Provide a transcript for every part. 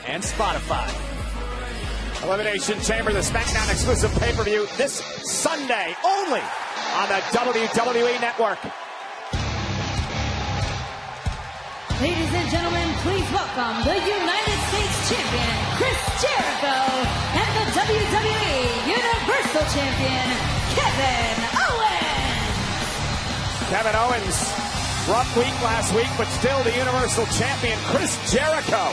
and Spotify. Elimination Chamber, the SmackDown exclusive pay-per-view this Sunday only on the WWE Network. Ladies and gentlemen, please welcome the United States Champion, Chris Jericho, and the WWE Universal Champion, Kevin Owens. Kevin Owens, rough week last week, but still the Universal Champion, Chris Jericho,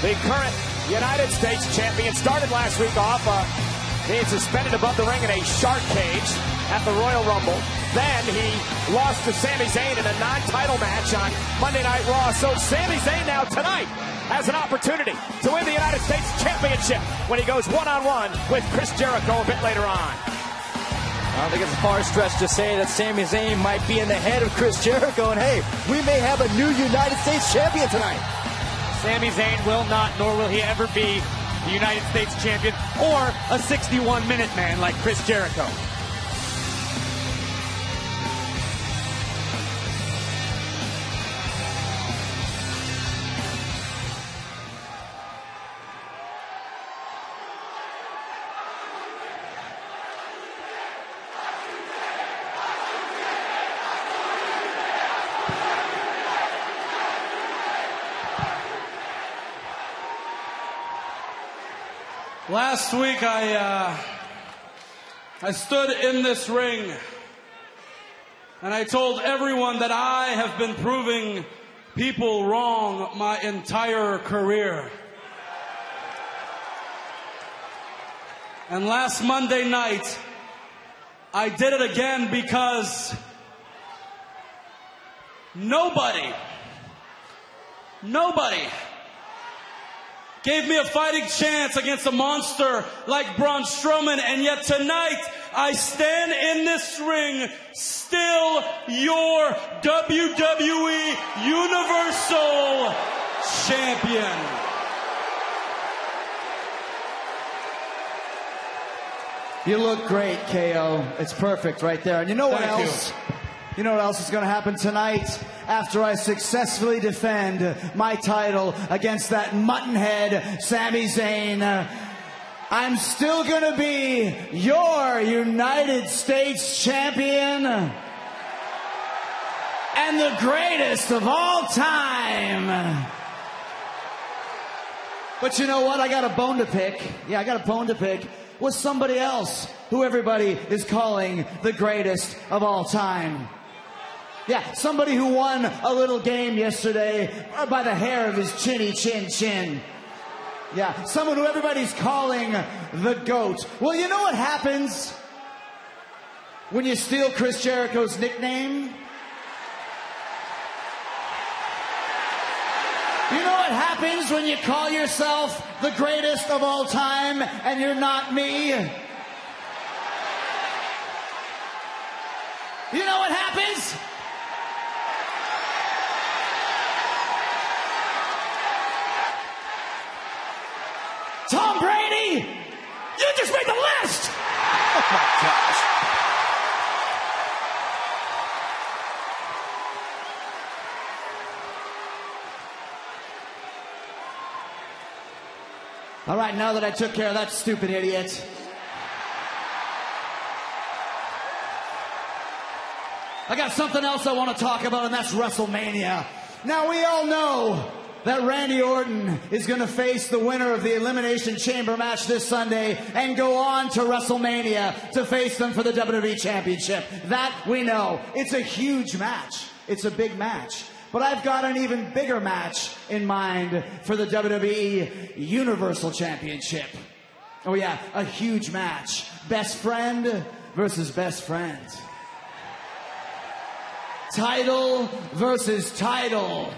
the current United States Champion, started last week off being suspended above the ring in a shark cage at the Royal Rumble. Then he lost to Sami Zayn in a non-title match on Monday Night Raw. So Sami Zayn now tonight has an opportunity to win the United States Championship when he goes one-on-one with Chris Jericho a bit later on. I don't think it's a far stretch to say that Sami Zayn might be in the head of Chris Jericho. And hey, we may have a new United States Champion tonight. Sami Zayn will not, nor will he ever be the United States Champion or a 61-minute man like Chris Jericho. Last week, I stood in this ring and I told everyone that I have been proving people wrong my entire career. And last Monday night, I did it again because nobody gave me a fighting chance against a monster like Braun Strowman, and yet tonight I stand in this ring still your WWE Universal Champion. You look great, KO. It's perfect right there. And you know what else? You know what else is going to happen tonight? After I successfully defend my title against that muttonhead, Sami Zayn, I'm still going to be your United States Champion and the greatest of all time. But you know what? I got a bone to pick. Yeah, I got a bone to pick with somebody else who everybody is calling the greatest of all time. Yeah, somebody who won a little game yesterday by the hair of his chinny chin. Yeah, someone who everybody's calling the GOAT. Well, you know what happens when you steal Chris Jericho's nickname? You know what happens when you call yourself the greatest of all time and you're not me? You know what happens? Tom Brady, you just made the list! Oh my gosh. All right, now that I took care of that stupid idiot, I got something else I want to talk about, and that's WrestleMania. Now, we all know that Randy Orton is going to face the winner of the Elimination Chamber match this Sunday and go on to WrestleMania to face them for the WWE Championship. That we know. It's a huge match. It's a big match. But I've got an even bigger match in mind for the WWE Universal Championship. Oh yeah, a huge match. Best friend versus best friend. Title versus title.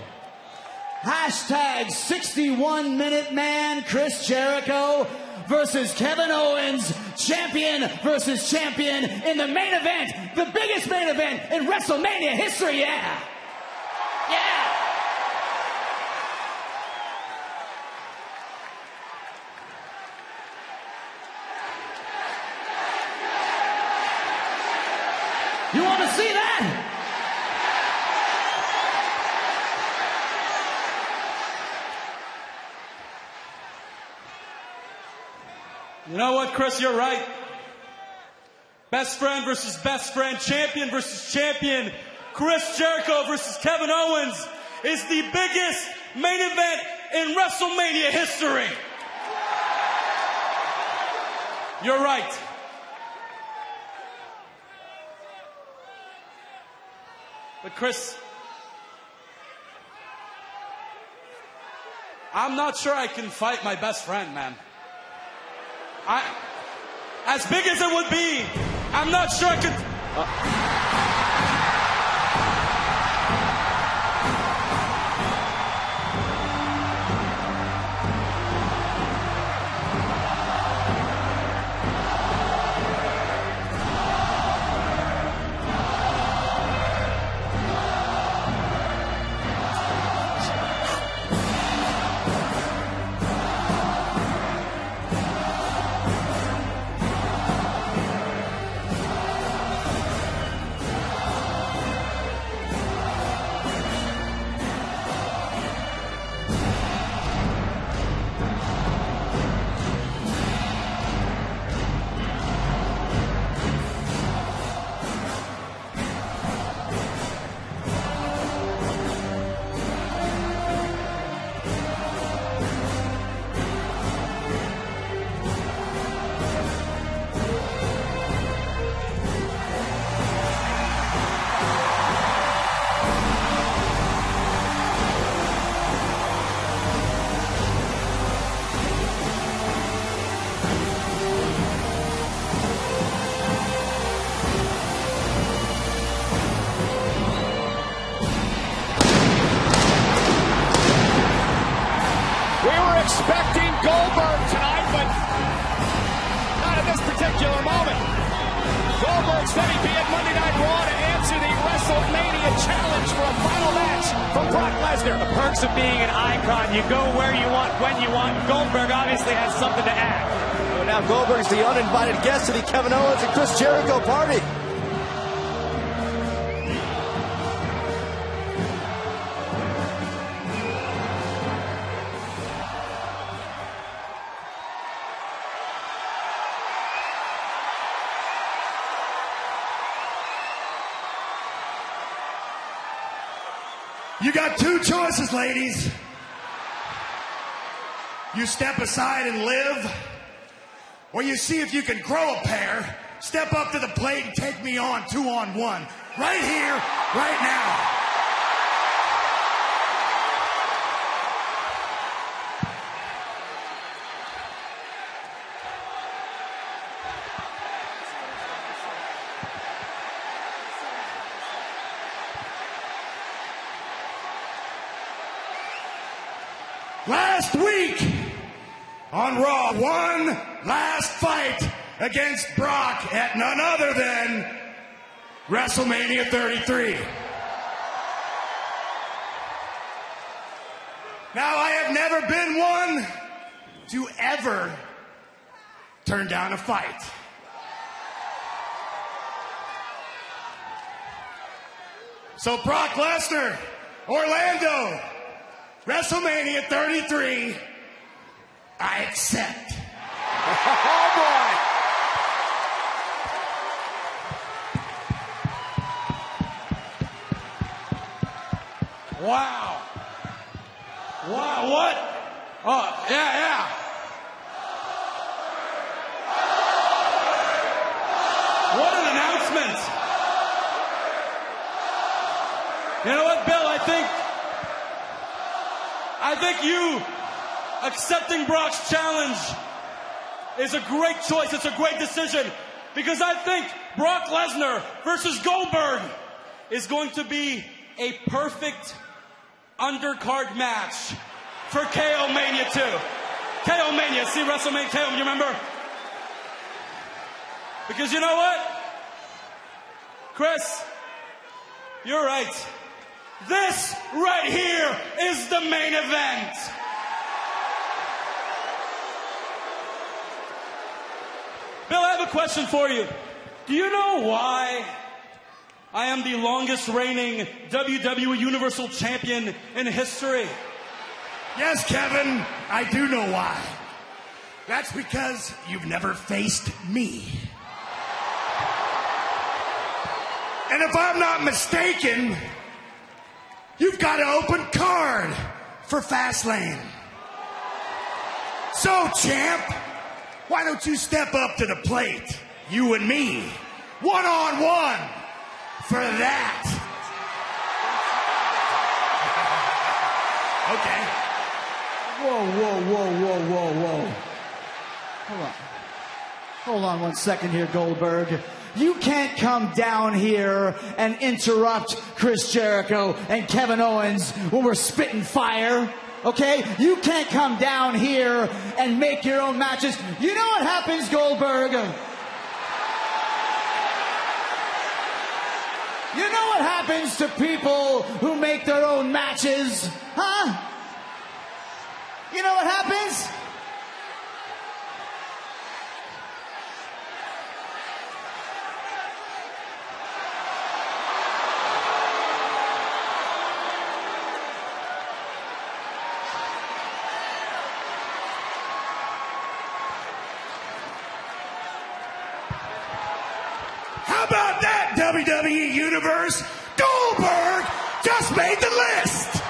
Hashtag 61-minute man Chris Jericho versus Kevin Owens, champion versus champion in the main event, the biggest main event in WrestleMania history, yeah. Yeah. You want to see that? You know what, Chris? You're right. Best friend versus best friend, champion versus champion. Chris Jericho versus Kevin Owens is the biggest main event in WrestleMania history. You're right. But Chris, I'm not sure I can fight my best friend, man. As big as it would be, I'm not sure I could... Expecting Goldberg tonight, but not at this particular moment. Goldberg said he'd be at Monday Night Raw to answer the WrestleMania challenge for a final match from Brock Lesnar. The perks of being an icon, you go where you want, when you want. Goldberg obviously has something to add. So now Goldberg's the uninvited guest to the Kevin Owens and Chris Jericho party. You got two choices, ladies. You step aside and live, or you see if you can grow a pair, step up to the plate and take me on 2-on-1. Right here, right now. Last week on Raw, one last fight against Brock at none other than WrestleMania 33. Now, I have never been one to ever turn down a fight. So Brock Lesnar, Orlando, WrestleMania 33, I accept. Oh, boy. Wow. Wow, what? Oh, yeah. What an announcement. You know what, Bill? I think you accepting Brock's challenge is a great choice. It's a great decision because I think Brock Lesnar versus Goldberg is going to be a perfect undercard match for KO Mania 2. KO Mania, see WrestleMania KO, you remember? Because you know what? Chris, you're right. This right here is the main event. Bill, I have a question for you. Do you know why I am the longest reigning WWE Universal Champion in history? Yes, Kevin, I do know why. That's because you've never faced me. And if I'm not mistaken, you've got an open card for Fastlane. So, champ, why don't you step up to the plate, you and me, one-on-one, for that? Okay. Whoa. Hold on 1 second here, Goldberg. You can't come down here and interrupt Chris Jericho and Kevin Owens when we're spitting fire, okay? You can't come down here and make your own matches. You know what happens, Goldberg? You know what happens to people who make their own matches? Huh? You know what happens? How about that, WWE Universe? Goldberg just made the list!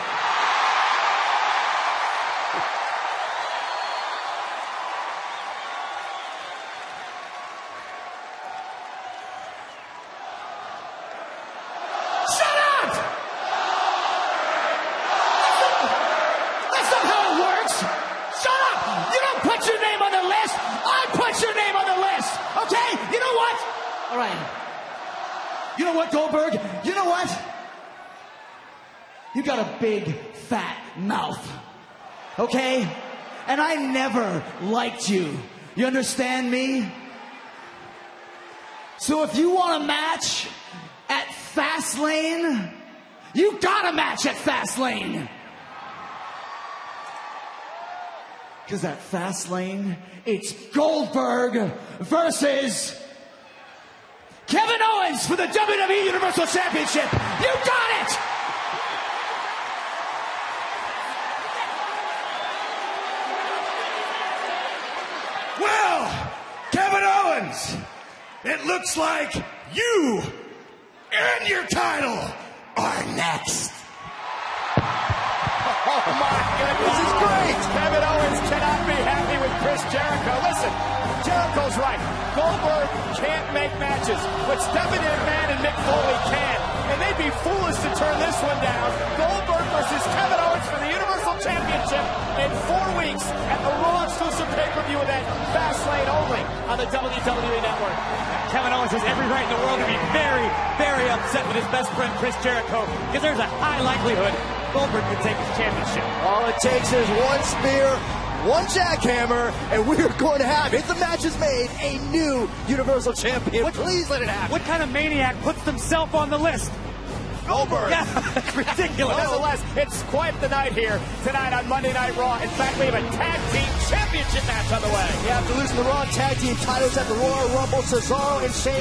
Shut up! That's not how it works! Shut up! You don't put your name on the list! I put your name on the list! Okay? You know what? All right. You know what, Goldberg? You know what? You got a big, fat mouth. Okay? And I never liked you. You understand me? So if you want a match at Fastlane, you got a match at Fastlane. Because at Fastlane, it's Goldberg versus Kevin Owens for the WWE Universal Championship. You got it! Well, Kevin Owens, it looks like you and your title are next. Oh my goodness, this is great! Kevin Owens cannot be happy with Chris Jericho. Listen, Jericho's right. Goldberg can't make matches, but Stephanie McMahon and Mick Foley can. And they'd be foolish to turn this one down. Goldberg versus Kevin Owens for the Universal Championship in 4 weeks at the Raw exclusive pay-per-view event, Fastlane only on the WWE Network. Kevin Owens has every right in the world to be very, very upset with his best friend Chris Jericho, because there's a high likelihood Goldberg could take his championship. All it takes is one spear, one jackhammer, and we're going to have, if the match is made, a new Universal Champion. Please let it happen. What kind of maniac puts himself on the list? Goldberg. Yeah, that's ridiculous. Nonetheless, it's quite the night here tonight on Monday Night Raw. In fact, we have a tag team championship match on the way. Yeah, after losing the Raw Tag Team titles at the Royal Rumble, Cesaro and Shane